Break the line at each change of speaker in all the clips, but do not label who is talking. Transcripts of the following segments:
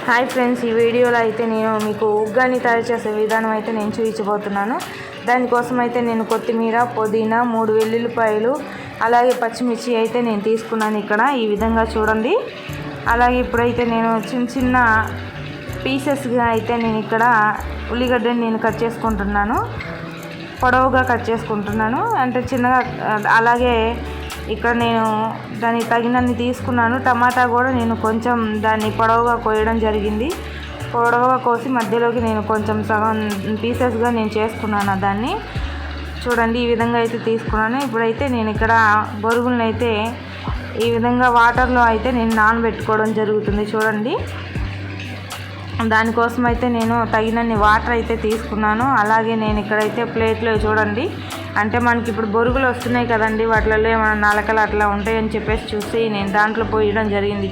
Hi friends, ఈ వీడియోలో అయితే నేను మీకు ఉగ్గాని తయారు చేసే విధానం అయితే నేను చూపించబోతున్నాను. దానికోసం అయితే నేను కొత్తిమీర, పుదీనా, 3 వెల్లుల్లిపాయలు, అలాగే పచ్చిమిర్చి అయితే నేను తీసుకున్నాను. ఇక్కడ ఈ విధంగా చూడండి. అలాగే ఇప్పుడైతే నేను చిన్న చిన్న పీసెస్గా అయితే నేను ఇక్కడ ఉల్లిగడ్డని నేను కట్ చేసుకుంటున్నాను. పొడవుగా కట్ చేసుకుంటున్నాను, అంటే చిన్నగా. అలాగే ఇక్కడ నేను దానికి తగినన్ని తీసుకున్నాను. టమాటా కూడా నేను కొంచెం దాన్ని పొడవుగా కోయడం జరిగింది. పొడవుగా కోసి మధ్యలోకి నేను కొంచెం సగం పీసెస్గా నేను చేసుకున్నాను. దాన్ని చూడండి, ఈ విధంగా అయితే తీసుకున్నాను. ఇప్పుడైతే నేను ఇక్కడ బొరుగులను అయితే ఈ విధంగా వాటర్లో అయితే నేను నానబెట్టుకోవడం జరుగుతుంది. చూడండి, దానికోసం అయితే నేను తగినన్ని వాటర్ అయితే తీసుకున్నాను. అలాగే నేను ఇక్కడైతే ప్లేట్లో చూడండి, అంటే మనకి ఇప్పుడు బొరుగులు వస్తున్నాయి కదండి, వాటిలో ఏమైనా నలకలు అట్లా ఉంటాయని చెప్పేసి చూసి నేను దాంట్లో పోయడం జరిగింది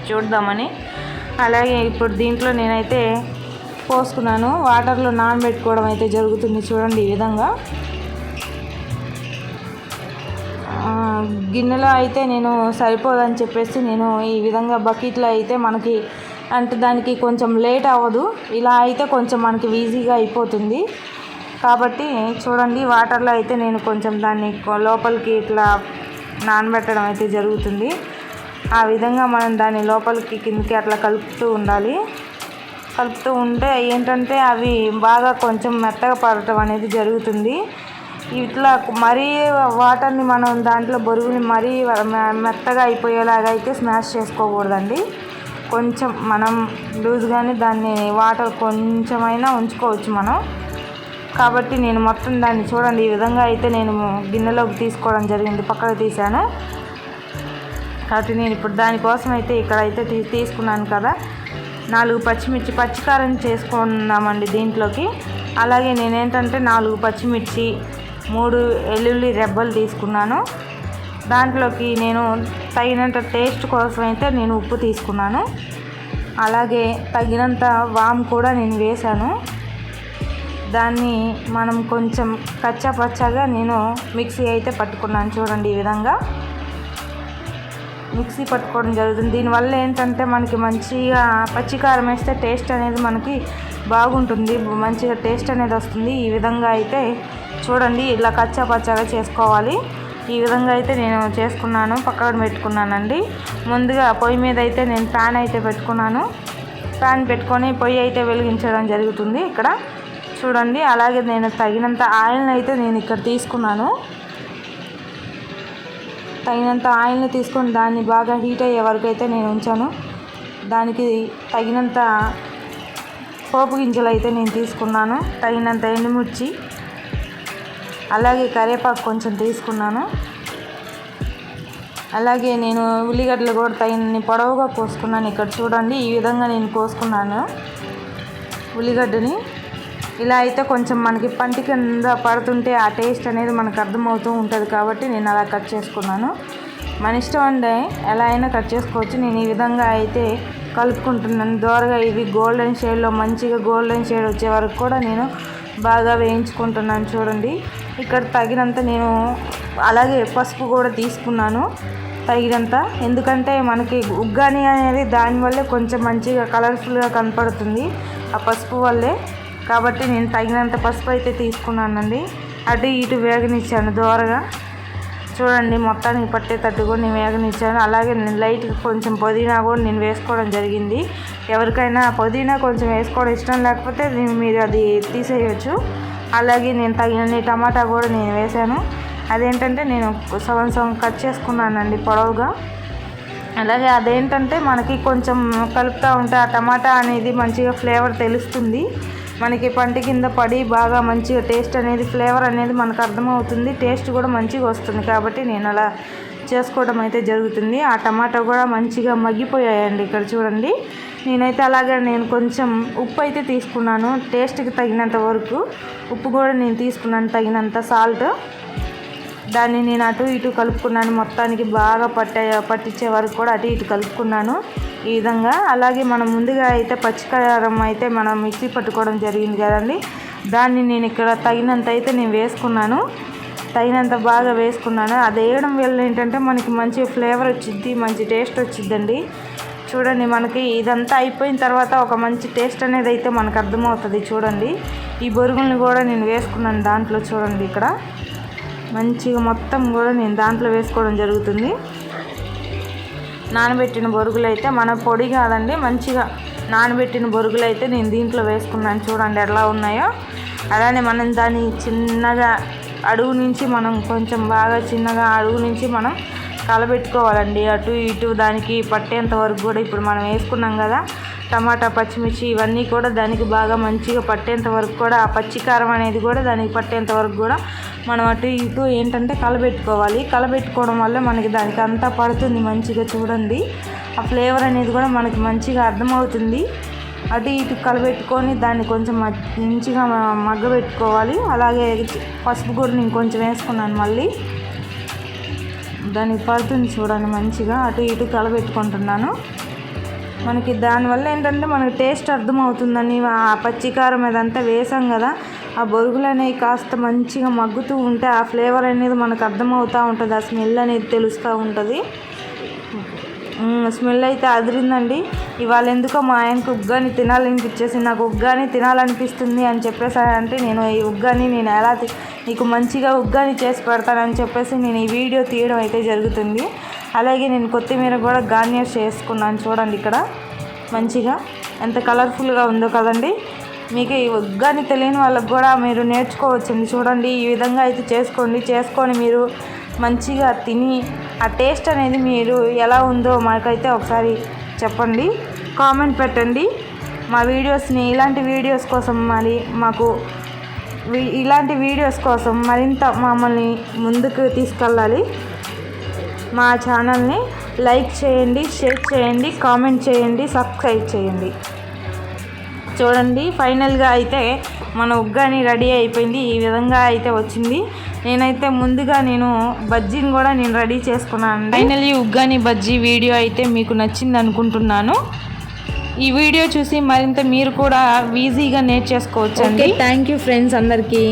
చూద్దామని. అలాగే ఇప్పుడు దీంట్లో నేనైతే పోసుకున్నాను. వాటర్లో నానబెట్టుకోవడం అయితే జరుగుతుంది. చూడండి, ఈ విధంగా గిన్నెలో అయితే నేను సరిపోదని చెప్పేసి నేను ఈ విధంగా బకెట్లో అయితే మనకి అంటే దానికి కొంచెం లేట్ అవ్వదు. ఇలా అయితే కొంచెం మనకి ఈజీగా అయిపోతుంది. కాబట్టి చూడండి, వాటర్లో అయితే నేను కొంచెం దాన్ని లోపలికి ఇట్లా నానబెట్టడం అయితే జరుగుతుంది. ఆ విధంగా మనం దాన్ని లోపలికి కిందకి అట్లా కలుపుతూ ఉండాలి. కలుపుతూ ఉంటే ఏంటంటే అవి బాగా కొంచెం మెత్తగా పడటం అనేది జరుగుతుంది. ఇట్లా మరీ వాటర్ని మనం దాంట్లో బొరుగుని మరీ మెత్తగా అయిపోయేలాగా అయితే స్మాష్ చేసుకోకూడదండి. కొంచెం మనం లూజ్గానే దాన్ని వాటర్ కొంచెమైనా ఉంచుకోవచ్చు మనం. కాబట్టి నేను మొత్తం దాన్ని చూడండి, ఈ విధంగా అయితే నేను గిన్నెలోకి తీసుకోవడం జరిగింది, పక్కకు తీసాను. కాబట్టి నేను ఇప్పుడు దానికోసం అయితే ఇక్కడైతే తీసుకున్నాను కదా, 4 పచ్చిమిర్చి, పచ్చికారం చేసుకున్నామండి దీంట్లోకి. అలాగే నేనేంటంటే 4 పచ్చిమిర్చి, 3 వెల్లుల్లి రెబ్బలు తీసుకున్నాను. దాంట్లోకి నేను తగినంత టేస్ట్ కోసం అయితే నేను ఉప్పు తీసుకున్నాను. అలాగే తగినంత వాము కూడా నేను వేశాను. దాన్ని మనం కొంచెం కచ్చా పచ్చాగా నేను మిక్సీ అయితే పట్టుకున్నాను. చూడండి, ఈ విధంగా మిక్సీ పట్టుకోవడం జరుగుతుంది. దీనివల్ల ఏంటంటే మనకి మంచిగా పచ్చికారం వేస్తే టేస్ట్ అనేది మనకి బాగుంటుంది, మంచిగా టేస్ట్ అనేది వస్తుంది. ఈ విధంగా అయితే చూడండి, ఇలా కచ్చా పచ్చాగా చేసుకోవాలి. ఈ విధంగా అయితే నేను చేసుకున్నాను, పక్కన పెట్టుకున్నానండి. ముందుగా పొయ్యి మీద అయితే నేను ప్యాన్ అయితే పెట్టుకున్నాను. ప్యాన్ పెట్టుకొని పొయ్యి అయితే వెలిగించడం జరుగుతుంది ఇక్కడ చూడండి. అలాగే నేను తగినంత ఆయిల్ని అయితే నేను ఇక్కడ తీసుకున్నాను. తగినంత ఆయిల్ని తీసుకొని దాన్ని బాగా హీట్ అయ్యే వరకు అయితే నేను ఉంచాను. దానికి తగినంత పోపు గింజలు అయితే నేను తీసుకున్నాను, తగినంత ఎండుమిర్చి, అలాగే కరివేపాకు కొంచెం తీసుకున్నాను. అలాగే నేను ఉల్లిగడ్డలు కూడా తగినన్ని పొడవుగా కోసుకున్నాను. ఇక్కడ చూడండి, ఈ విధంగా నేను కోసుకున్నాను ఉల్లిగడ్డని. ఇలా అయితే కొంచెం మనకి పంటి కింద పడుతుంటే ఆ టేస్ట్ అనేది మనకు అర్థమవుతూ ఉంటుంది. కాబట్టి నేను అలా కట్ చేసుకున్నాను. మన ఇష్టం అండి, ఎలా అయినా కట్ చేసుకోవచ్చు. నేను ఈ విధంగా అయితే కలుపుకుంటున్నాను దోరగా. ఇది గోల్డెన్ షేడ్లో మంచిగా గోల్డెన్ షేడ్ వచ్చే వరకు కూడా నేను బాగా వేయించుకుంటున్నాను. చూడండి, ఇక్కడ తగినంత నేను అలాగే పసుపు కూడా తీసుకున్నాను తగినంత. ఎందుకంటే మనకి ఉగ్గాని అనేది దానివల్లే కొంచెం మంచిగా కలర్ఫుల్గా కనపడుతుంది ఆ పసుపు వల్లే. కాబట్టి నేను తగినంత పసుపు అయితే తీసుకున్నానండి. అటు ఇటు వేగనిచ్చాను దోరగా. చూడండి, మొత్తానికి పట్టేటట్టు కూడా నేను వేగనిచ్చాను. అలాగే నేను లైట్గా కొంచెం పుదీనా కూడా నేను వేసుకోవడం జరిగింది. ఎవరికైనా పుదీనా కొంచెం వేసుకోవడం ఇష్టం లేకపోతే మీరు అది తీసేయచ్చు. అలాగే నేను తగినన్ని టమాటా కూడా నేను వేసాను. అదేంటంటే నేను సగం కట్ చేసుకున్నానండి పొడవుగా. అలాగే అదేంటంటే మనకి కొంచెం కలుపుతూ ఉంటే ఆ టమాటా అనేది మంచిగా ఫ్లేవర్ తెలుస్తుంది. మనకి పంటి కింద పడి బాగా మంచిగా టేస్ట్ అనేది ఫ్లేవర్ అనేది మనకు అర్థమవుతుంది. టేస్ట్ కూడా మంచిగా వస్తుంది. కాబట్టి నేను అలా చేసుకోవడం అయితే జరుగుతుంది. ఆ టమాటా కూడా మంచిగా మగ్గిపోయాయండి. ఇక్కడ చూడండి, నేనైతే అలాగే నేను కొంచెం ఉప్పు అయితే తీసుకున్నాను, టేస్ట్కి తగినంత వరకు ఉప్పు కూడా నేను తీసుకున్నాను, తగినంత సాల్ట్. దాన్ని నేను అటు ఇటు కలుపుకున్నాను. మొత్తానికి బాగా పట్టించే వరకు కూడా అటు ఇటు కలుపుకున్నాను ఈ విధంగా. అలాగే మనం ముందుగా అయితే పచ్చికారం అయితే మనం మిక్సీ పట్టుకోవడం జరిగింది కదండి, దాన్ని నేను ఇక్కడ తగినంత అయితే నేను వేసుకున్నాను. తగినంత బాగా వేసుకున్నాను. అది వేయడం వల్ల ఏంటంటే మనకి మంచి ఫ్లేవర్ వచ్చింది, మంచి టేస్ట్ వచ్చిందండి. చూడండి మనకి ఇదంతా అయిపోయిన తర్వాత ఒక మంచి టేస్ట్ అనేది అయితే మనకు అర్థమవుతుంది. చూడండి ఈ బొరుగుల్ని కూడా నేను వేసుకున్నాను దాంట్లో. చూడండి ఇక్కడ మంచిగా మొత్తం కూడా నేను దాంట్లో వేసుకోవడం జరుగుతుంది. నానబెట్టిన బొరుగులు అయితే మన పొడి కాదండి, మంచిగా నానబెట్టిన బొరుగులు అయితే నేను దీంట్లో వేసుకున్నాను. చూడండి ఎలా ఉన్నాయో. అలానే మనం దాన్ని చిన్నగా అడుగు నుంచి మనం కొంచెం బాగా చిన్నగా అడుగు నుంచి మనం కలబెట్టుకోవాలండి. అటు ఇటు దానికి పట్టేంత వరకు కూడా ఇప్పుడు మనం వేసుకున్నాం కదా టమాటా, పచ్చిమిర్చి ఇవన్నీ కూడా దానికి బాగా మంచిగా పట్టేంత వరకు కూడా ఆ పచ్చికారం అనేది కూడా దానికి పట్టేంత వరకు కూడా మనం అటు ఇటు ఏంటంటే కలబెట్టుకోవాలి. కలబెట్టుకోవడం వల్ల మనకి దానికి అంతా పడుతుంది మంచిగా. చూడండి ఆ ఫ్లేవర్ అనేది కూడా మనకి మంచిగా అర్థమవుతుంది. అటు ఇటు కలబెట్టుకొని దాన్ని కొంచెం మంచిగా మగ్గబెట్టుకోవాలి. అలాగే పసుపు కూడా నేను కొంచెం వేసుకున్నాను. మళ్ళీ దానికి పడుతుంది చూడండి మంచిగా. అటు ఇటు కలబెట్టుకుంటున్నాను. మనకి దానివల్ల ఏంటంటే మనకి టేస్ట్ అర్థమవుతుందని. ఆ పచ్చికారం అదంతా వేసాం కదా, ఆ బొరుగులు అనేవి కాస్త మంచిగా మగ్గుతూ ఉంటే ఆ ఫ్లేవర్ అనేది మనకు అర్థమవుతూ ఉంటుంది. ఆ స్మెల్ అనేది తెలుస్తూ ఉంటుంది. స్మెల్ అయితే అదిరిందండి. ఇవాళ ఎందుకో మా ఆయనకు ఉగ్గాని తినాలనిపించేసి నాకు ఉగ్గాని తినాలనిపిస్తుంది అని చెప్పేసారంటే నేను ఈ ఉగ్గాని నేను ఎలా నీకు మంచిగా ఉగ్గాని చేసి పెడతానని చెప్పేసి నేను ఈ వీడియో తీయడం అయితే జరుగుతుంది. అలాగే నేను కొత్తిమీర కూడా గార్నిష్ చేసుకున్నాను. చూడండి ఇక్కడ మంచిగా ఎంత కలర్ఫుల్గా ఉందో కదండి. మీకు ఈ ఉగ్గాని తెలియని వాళ్ళకి కూడా మీరు నేర్చుకోవచ్చండి. చూడండి ఈ విధంగా అయితే చేసుకొని మీరు మంచిగా తిని ఆ టేస్ట్ అనేది మీరు ఎలా ఉందో మాకైతే ఒకసారి చెప్పండి, కామెంట్ పెట్టండి. మా వీడియోస్ని ఇలాంటి వీడియోస్ కోసం ఇలాంటి వీడియోస్ కోసం మరింత మమ్మల్ని ముందుకు తీసుకెళ్ళాలి. మా ఛానల్ని లైక్ చేయండి, షేర్ చేయండి, కామెంట్ చేయండి, సబ్స్క్రైబ్ చేయండి. చూడండి ఫైనల్గా అయితే మన ఉగ్గాని రెడీ అయిపోయింది. ఈ విధంగా అయితే వచ్చింది. నేనైతే ముందుగా బజ్జీని కూడా నేను రెడీ చేసుకున్నాను. ఫైనల్లీ ఉగ్గాని బజ్జీ వీడియో అయితే మీకు నచ్చింది అనుకుంటున్నాను. ఈ వీడియో చూసి మరింత మీరు కూడా ఈజీగా నేర్చేసుకోవచ్చు అండి. థ్యాంక్ యూ ఫ్రెండ్స్ అందరికీ.